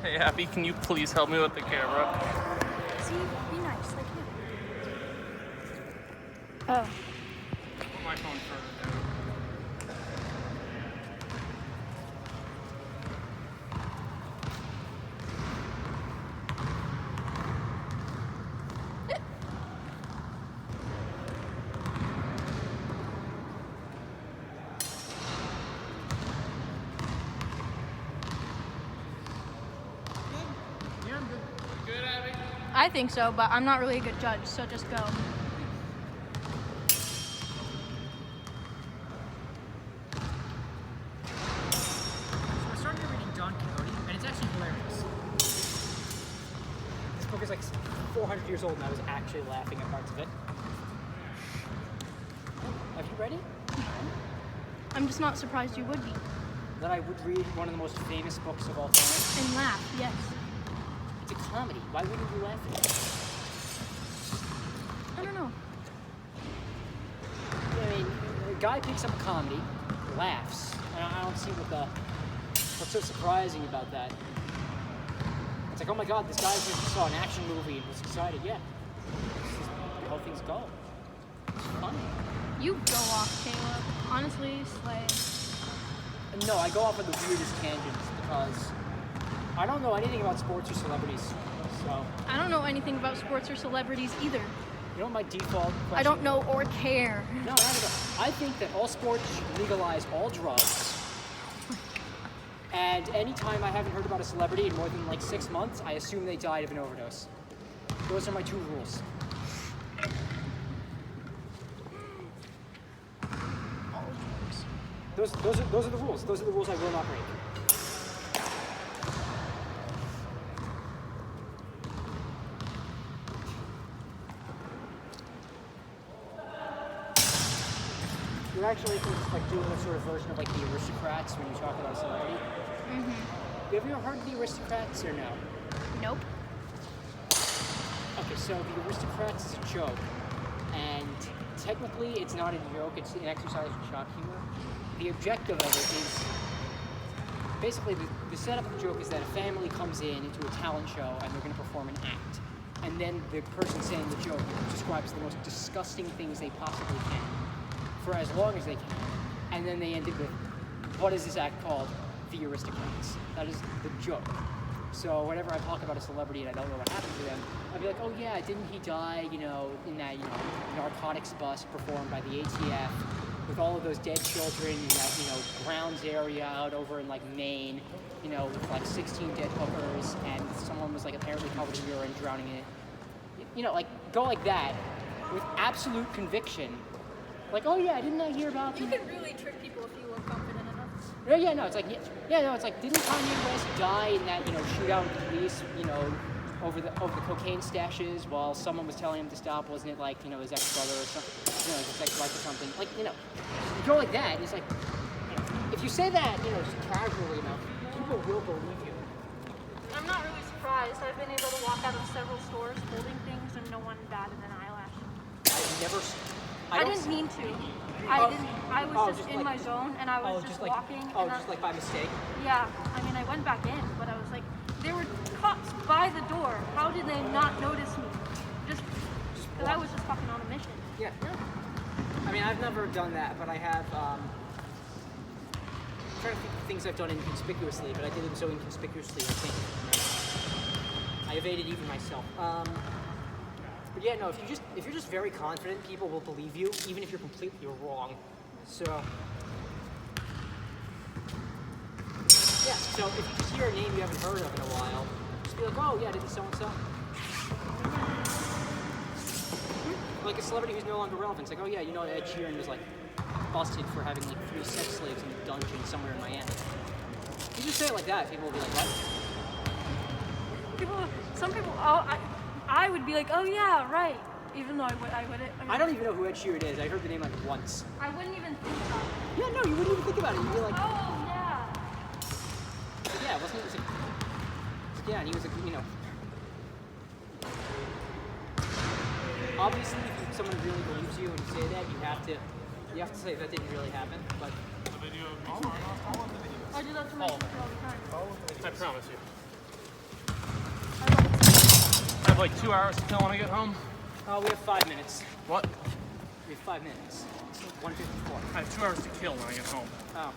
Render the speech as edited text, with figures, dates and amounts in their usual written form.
Hey, Abby, can you please help me with the camera? See, be nice, like him. Oh. Put my phone further down. Good, Abby? I think so, but I'm not really a good judge, so just go. So I started reading Don Quixote, and it's actually hilarious. This book is like 400 years old, and I was actually laughing at parts of it. Have you read it? I'm just not surprised you would be. That I would read one of the most famous books of all time. And laugh, yes. It's a comedy. Why wouldn't you laugh at it? I don't know. I mean, a guy picks up a comedy, laughs, and I don't see what's so surprising about that. It's like, oh my god, this guy just saw an action movie and was excited. Yeah, this is how things go. It's funny. You go off, Caleb. Honestly, slay. No, I go off on the weirdest tangents because I don't know anything about sports or celebrities. So, I don't know anything about sports or celebrities either. you know what my default question? I don't know or care. No, I think that all sports should legalize all drugs. And anytime I haven't heard about a celebrity in more than like 6 months, I assume they died of an overdose. Those are my 2 rules. Those are the rules. Those are the rules I will not break. You're actually just like doing a sort of version of like the Aristocrats when you talk about a celebrity. Mm-hmm. Have you ever heard of the Aristocrats or no? Nope. Okay, so the Aristocrats is a joke, and technically it's not a joke, it's an exercise in shock humor. The objective of it is, basically the setup of the joke is that a family comes into a talent show and they're going to perform an act. And then the person saying the joke describes the most disgusting things they possibly can, for as long as they can. And then they end it with, what is this act called? The Aristocrats. That is the joke. So whenever I talk about a celebrity and I don't know what happened to them, I'd be like, oh yeah, didn't he die, in that, narcotics bust performed by the ATF with all of those dead children in that, grounds area out over in like Maine, with like 16 dead hookers and someone was like apparently covered in urine drowning in it. Like go like that with absolute conviction. Like, oh yeah, didn't I hear about You can really trick people if you were confident enough. It's like, didn't Kanye West die in that, shootout with the police, over the cocaine stashes while someone was telling him to stop? Wasn't it like, his ex-brother or something, his ex-wife or something? Like, you go like that, and it's like, if you say that, just casually enough, people will believe you. I'm not really surprised. I've been able to walk out of several stores holding things and no one batted an eyelash. I didn't mean to. I was just in my zone and I was just walking. Just like by mistake? Yeah. I mean, I went back in, but I was like, there were cops by the door. How did they not notice me? Just because I was just fucking on a mission. Yeah. I mean, I've never done that, but I have, I'm trying to think of things I've done inconspicuously, but I did them so inconspicuously, I think I evaded even myself. But yeah, no, if you're just very confident, people will believe you, even if you're completely wrong. So, yeah, so if you just hear a name you haven't heard of in a while, just be like, oh yeah, didn't so-and-so? Like a celebrity who's no longer relevant. It's like, oh yeah, Ed Sheeran was like busted for having like 3 sex slaves in a dungeon somewhere in Miami. You just say it like that, people will be like, what? Some people, I would be like, oh yeah, right. Even though I wouldn't. I don't even know who Ed Sheeran is. I heard the name like once. I wouldn't even think about it. Yeah, no, you wouldn't even think about it. You'd be like, oh yeah. But yeah, wasn't it? Yeah, and he was like, obviously, if someone really believes you and you say that, you have to say that didn't really happen. But The video of me. I do that to my sister all the time. I promise you. have like 2 hours to kill when I get home? We have 5 minutes. What? We have 5 minutes. It's 1:54. I have 2 hours to kill when I get home. Oh.